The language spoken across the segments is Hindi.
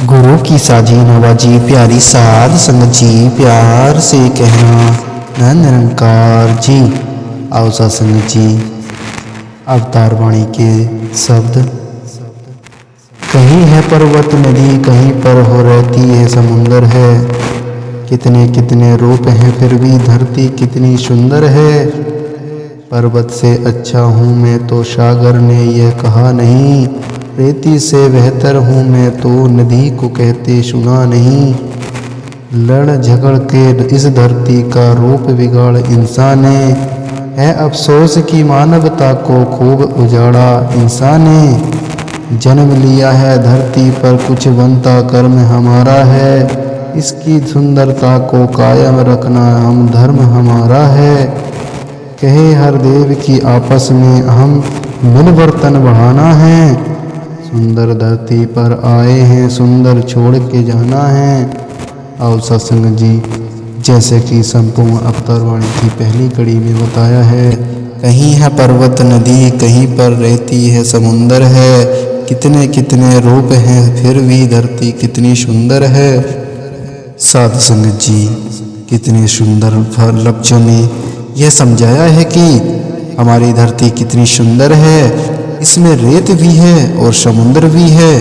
गुरु की साजी नवाजी प्यारी साध संगत जी, प्यार से कहना मैं निरंकार जी। आओ साध संगत जी, अवतार वाणी के शब्द। कहीं है पर्वत नदी, कहीं पर हो रहती है समुंदर है। कितने कितने रूप हैं फिर भी धरती कितनी सुंदर है। पर्वत से अच्छा हूँ मैं तो सागर ने यह कहा नहीं। रेती से बेहतर हूँ मैं तो नदी को कहते सुना नहीं। लड़ झगड़ के इस धरती का रूप बिगाड़ इंसान ने। है अफसोस की मानवता को खूब उजाड़ा इंसान ने। जन्म लिया है धरती पर कुछ बनता कर्म हमारा है। इसकी सुंदरता को कायम रखना हम धर्म हमारा है। कहे हर देव की आपस में हम मिलवर्तन बढ़ाना है। सुंदर धरती पर आए हैं सुंदर छोड़ के जाना है। आओ सत्संग जी, जैसे कि संपूर्ण अवतार वाणी की पहली कड़ी में बताया है, कहीं है पर्वत नदी, कहीं पर रहती है समुंदर है। कितने कितने रूप हैं फिर भी धरती कितनी सुंदर है। साध संगत जी, कितने सुंदर लफ्जों में यह समझाया है कि हमारी धरती कितनी सुंदर है। इसमें रेत भी है और समुद्र भी है।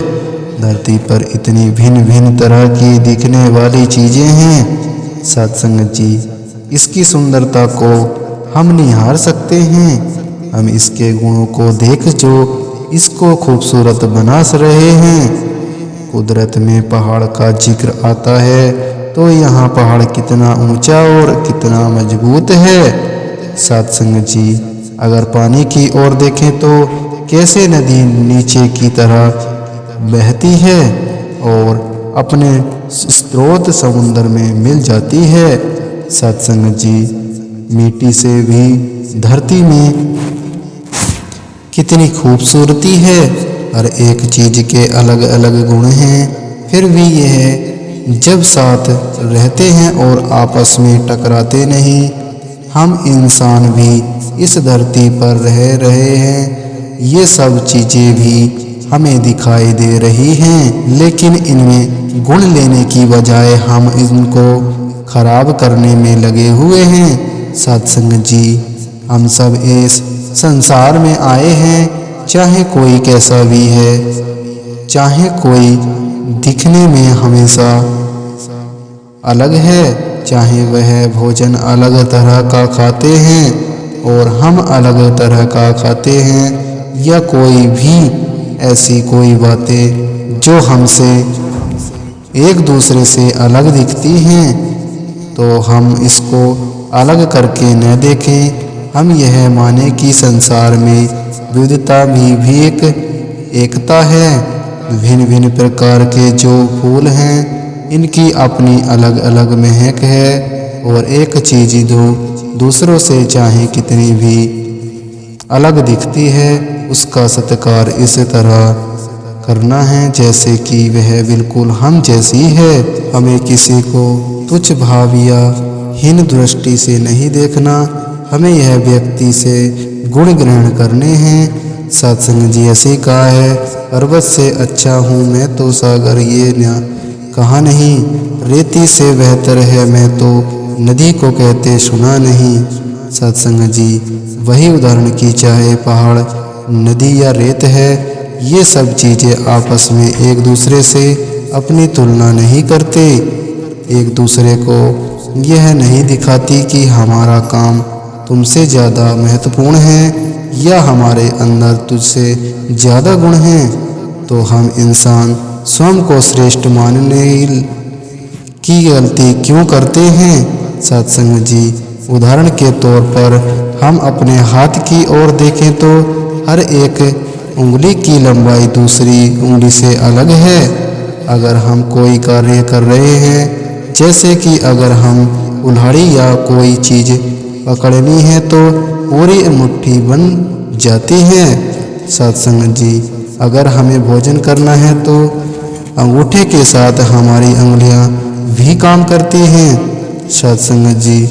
धरती पर इतनी भिन्न भिन्न तरह की दिखने वाली चीजें हैं। साध संगत जी, इसकी सुंदरता को हम निहार सकते हैं। हम इसके गुणों को देख जो इसको खूबसूरत बना रहे हैं। कुदरत में पहाड़ का जिक्र आता है तो यहाँ पहाड़ कितना ऊंचा और कितना मजबूत है। साध संगत जी, अगर पानी की ओर देखें तो कैसे नदी नीचे की तरह बहती है और अपने स्रोत समुद्र में मिल जाती है। सत्संग जी, मिट्टी से भी धरती में कितनी खूबसूरती है। हर एक चीज के अलग अलग गुण हैं, फिर भी यह जब साथ रहते हैं और आपस में टकराते नहीं। हम इंसान भी इस धरती पर रह रहे हैं। ये सब चीज़ें भी हमें दिखाई दे रही हैं, लेकिन इनमें गुण लेने की बजाय हम इनको खराब करने में लगे हुए हैं। सत्संग जी, हम सब इस संसार में आए हैं, चाहे कोई कैसा भी है, चाहे कोई दिखने में हमेशा अलग है, चाहे वह भोजन अलग तरह का खाते हैं और हम अलग तरह का खाते हैं, या कोई भी ऐसी कोई बातें जो हमसे एक दूसरे से अलग दिखती हैं, तो हम इसको अलग करके न देखें। हम यह माने कि संसार में विविधता भी एक एकता है। भिन्न भिन्न प्रकार के जो फूल हैं, इनकी अपनी अलग अलग महक है और एक चीज़ जो दूसरों से चाहे कितनी भी अलग दिखती है, उसका सत्कार इस तरह करना है जैसे कि वह बिल्कुल हम जैसी है। हमें किसी को तुच्छ भाव या हीन दृष्टि से नहीं देखना। हमें यह व्यक्ति से गुण ग्रहण करने हैं। सत्संग जी, ऐसे कहा है, पर्वत से अच्छा हूँ मैं तो सागर ये न कहा नहीं। रेती से बेहतर है मैं तो नदी को कहते सुना नहीं। सत्संग जी, वही उदाहरण की चाहे पहाड़, नदी या रेत है, ये सब चीज़ें आपस में एक दूसरे से अपनी तुलना नहीं करते। एक दूसरे को यह नहीं दिखाती कि हमारा काम तुमसे ज़्यादा महत्वपूर्ण है या हमारे अंदर तुझसे ज़्यादा गुण हैं। तो हम इंसान स्वयं को श्रेष्ठ मानने की गलती क्यों करते हैं। सत्संग जी, उदाहरण के तौर पर हम अपने हाथ की ओर देखें तो हर एक उंगली की लंबाई दूसरी उंगली से अलग है। अगर हम कोई कार्य कर रहे हैं, जैसे कि अगर हम कुल्हाड़ी या कोई चीज़ पकड़नी है तो पूरी मुट्ठी बन जाती है। सत्संग जी, अगर हमें भोजन करना है तो अंगूठे के साथ हमारी उंगलियां भी काम करती हैं। सत्संग जी,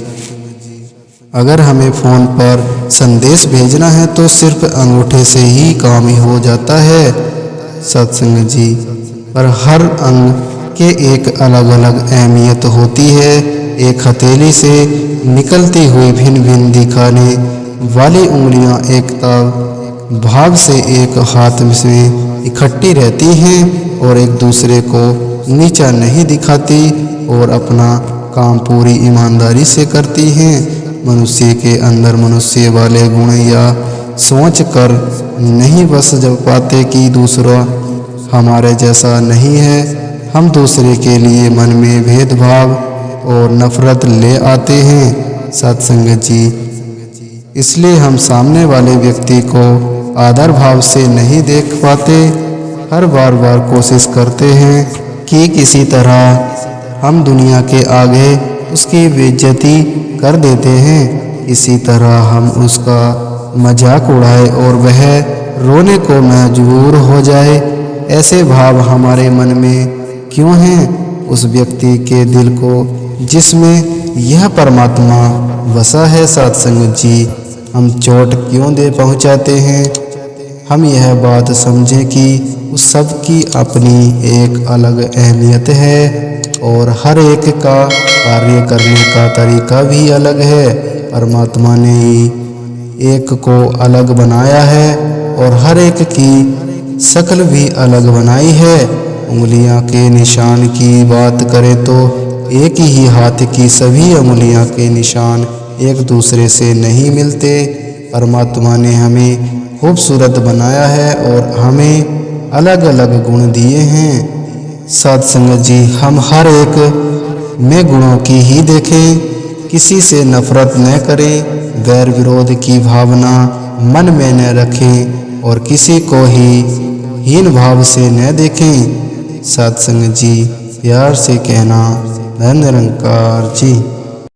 अगर हमें फ़ोन पर संदेश भेजना है तो सिर्फ अंगूठे से ही काम ही हो जाता है। सत्संग जी, पर हर अंग के एक अलग अलग अहमियत होती है। एक हथेली से निकलती हुई भिन्न भिन्न दिखाने वाली उंगलियां एकता भाव से एक हाथ में इकट्ठी रहती हैं और एक दूसरे को नीचा नहीं दिखाती और अपना काम पूरी ईमानदारी से करती हैं। मनुष्य के अंदर मनुष्य वाले गुण या सोच कर नहीं बस जब पाते कि दूसरा हमारे जैसा नहीं है। हम दूसरे के लिए मन में भेदभाव और नफरत ले आते हैं सत्संग जी। इसलिए हम सामने वाले व्यक्ति को आदर भाव से नहीं देख पाते। हर बार कोशिश करते हैं कि किसी तरह हम दुनिया के आगे उसकी बेइज्जती कर देते हैं। इसी तरह हम उसका मजाक उड़ाए और वह रोने को मजबूर हो जाए। ऐसे भाव हमारे मन में क्यों हैं? उस व्यक्ति के दिल को जिसमें यह परमात्मा बसा है सत्संग जी, हम चोट क्यों दे पहुंचाते हैं? हम यह बात समझें कि उस सब की अपनी एक अलग अहमियत है और हर एक का कार्य करने का तरीका भी अलग है। परमात्मा ने ही एक को अलग बनाया है और हर एक की शक्ल भी अलग बनाई है। उंगलियां के निशान की बात करें तो एक ही हाथ की सभी उंगलियां के निशान एक दूसरे से नहीं मिलते। परमात्मा ने हमें खूबसूरत बनाया है और हमें अलग अलग गुण दिए हैं। सत्संग जी, हम हर एक में गुणों की ही देखें, किसी से नफरत न करें, गैर विरोध की भावना मन में न रखें और किसी को ही हीन भाव से न देखें। सत्संग जी, प्यार से कहना, धन निरंकार जी।